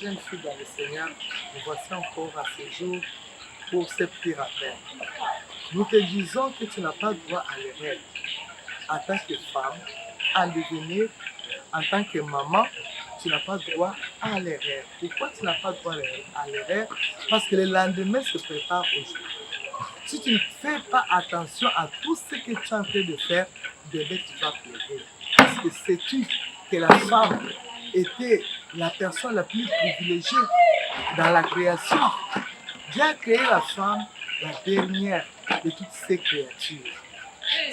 jeune fille dans le Seigneur, nous voici encore à ce jour pour ce petit rappel. Nous te disons que tu n'as pas droit à l'erreur en tant que femme, en devenir, en tant que maman, tu n'as pas droit à l'erreur. Pourquoi tu n'as pas droit à l'erreur? Parce que le lendemain se prépare aujourd'hui. Si tu ne fais pas attention à tout ce que tu es en train de faire, demain tu vas pleurer. Parce que sais-tu que la femme était la personne la plus privilégiée dans la création? Dieu a créé la femme, la dernière de toutes ces créatures.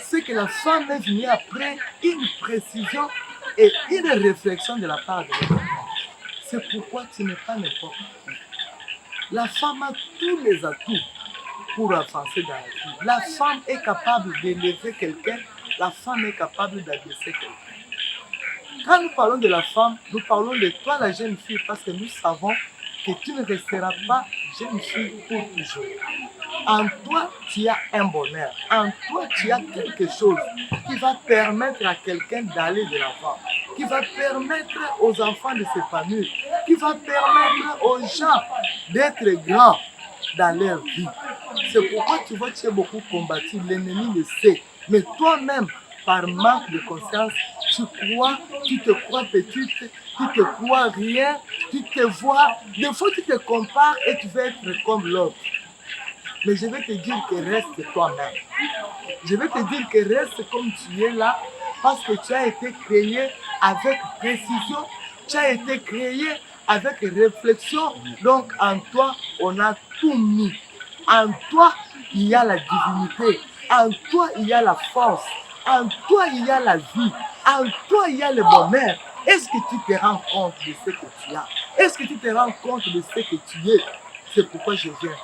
C'est que la femme est venue après une précision et une réflexion de la part de l'homme. C'est pourquoi tu n'es pas n'importe qui. La femme a tous les atouts pour avancer dans la vie. La femme est capable d'élever quelqu'un, la femme est capable d'abaisser quelqu'un. Quand nous parlons de la femme, nous parlons de toi, la jeune fille, parce que nous savons que tu ne resteras pas jeune fille pour toujours. En toi, tu as un bonheur. En toi, tu as quelque chose qui va permettre à quelqu'un d'aller de l'avant, qui va permettre aux enfants de s'épanouir, qui va permettre aux gens d'être grands dans leur vie. C'est pourquoi tu vois, tu es beaucoup combattu, l'ennemi le sait. Mais toi-même, par manque de conscience, tu te crois petite, tu te crois rien, tu te vois, des fois tu te compares et tu veux être comme l'autre. Mais je vais te dire que reste toi-même. Je vais te dire que reste comme tu es là, parce que tu as été créé avec précision, tu as été créé avec réflexion. Donc en toi, on a tout mis. En toi, il y a la divinité. En toi, il y a la force. En toi, il y a la vie. En toi, il y a le bonheur. Est-ce que tu te rends compte de ce que tu as? Est-ce que tu te rends compte de ce que tu es? C'est pourquoi je viens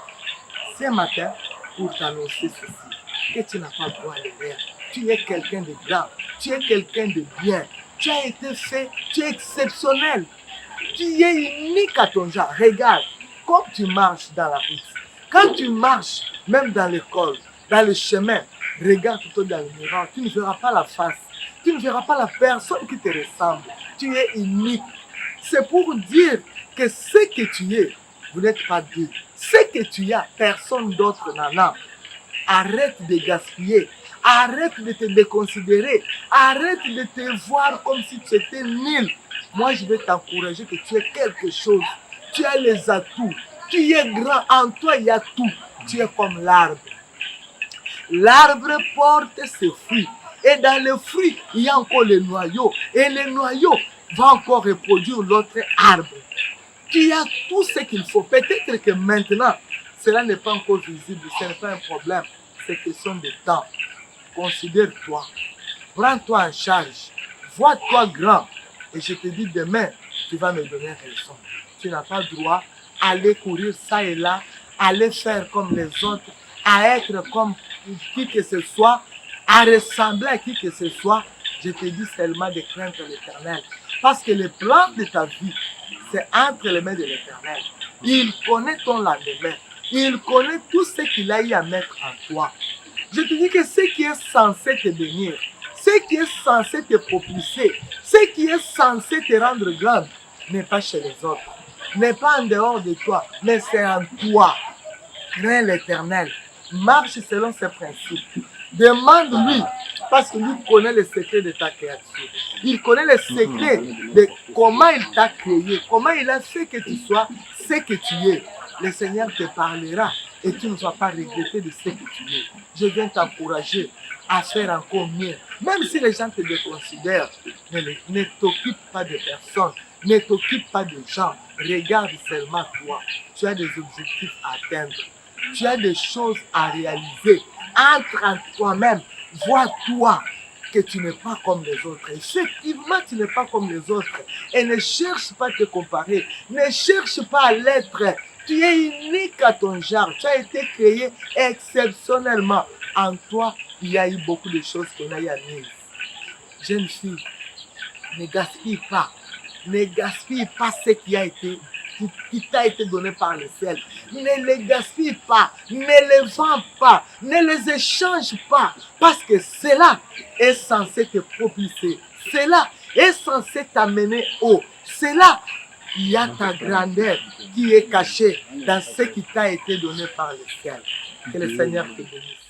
ce matin pour t'annoncer ceci, que tu n'as pas droit à l'erreur. Tu es quelqu'un de grand, tu es quelqu'un de bien. Tu as été fait, tu es exceptionnel. Tu es unique à ton genre. Regarde, comme tu marches dans la route, quand tu marches, même dans l'école, dans le chemin, regarde plutôt dans le miroir, tu ne verras pas la face, tu ne verras pas la personne qui te ressemble. Tu es unique. C'est pour dire que ce que tu es, vous n'êtes pas deux. Ce que tu as, personne d'autre n'en a. Arrête de gaspiller. Arrête de te déconsidérer. Arrête de te voir comme si tu étais nul. Moi, je vais t'encourager que tu aies quelque chose. Tu as les atouts. Tu es grand. En toi, il y a tout. Tu es comme l'arbre. L'arbre porte ses fruits. Et dans les fruits, il y a encore le noyau. Et le noyau va encore reproduire l'autre arbre. Tu as tout ce qu'il faut. Peut-être que maintenant, cela n'est pas encore visible. Ce n'est pas un problème. C'est question de temps. Considère-toi. Prends-toi en charge. Vois-toi grand. Et je te dis demain, tu vas me donner raison. Tu n'as pas droit à aller courir ça et là, à aller faire comme les autres, à être comme qui que ce soit, à ressembler à qui que ce soit. Je te dis seulement de craindre l'Éternel. Parce que le plan de ta vie, c'est entre les mains de l'Éternel. Il connaît ton lendemain. Il connaît tout ce qu'il a eu à mettre en toi. Je te dis que ce qui est censé te bénir, ce qui est censé te propulser, ce qui est censé te rendre grand, n'est pas chez les autres, n'est pas en dehors de toi, mais c'est en toi. Crains l'Éternel. Marche selon ses principes. Demande-lui, parce que lui connaît les secrets de ta créature. Il connaît les secrets de comment il t'a créé, comment il a fait que tu sois ce que tu es. Le Seigneur te parlera et tu ne vas pas regretter de ce que tu es. Je viens t'encourager à faire encore mieux. Même si les gens te déconsidèrent, ne t'occupe pas de personne, ne t'occupe pas de gens. Regarde seulement toi. Tu as des objectifs à atteindre. Tu as des choses à réaliser. Entre en toi-même. Vois-toi que tu n'es pas comme les autres. Effectivement, tu n'es pas comme les autres. Et ne cherche pas à te comparer. Ne cherche pas à l'être. Tu es unique à ton genre. Tu as été créé exceptionnellement. En toi, il y a eu beaucoup de choses qu'on a eu à vivre. Jeune fille, ne gaspille pas. Ne gaspille pas ce qui t'a été donné par le ciel. Ne les gaspille pas, ne les vends pas, ne les échange pas, parce que cela est censé te propulser, cela est censé t'amener haut, cela il y a ta grandeur qui est cachée dans ce qui t'a été donné par le ciel. Que le Seigneur te bénisse.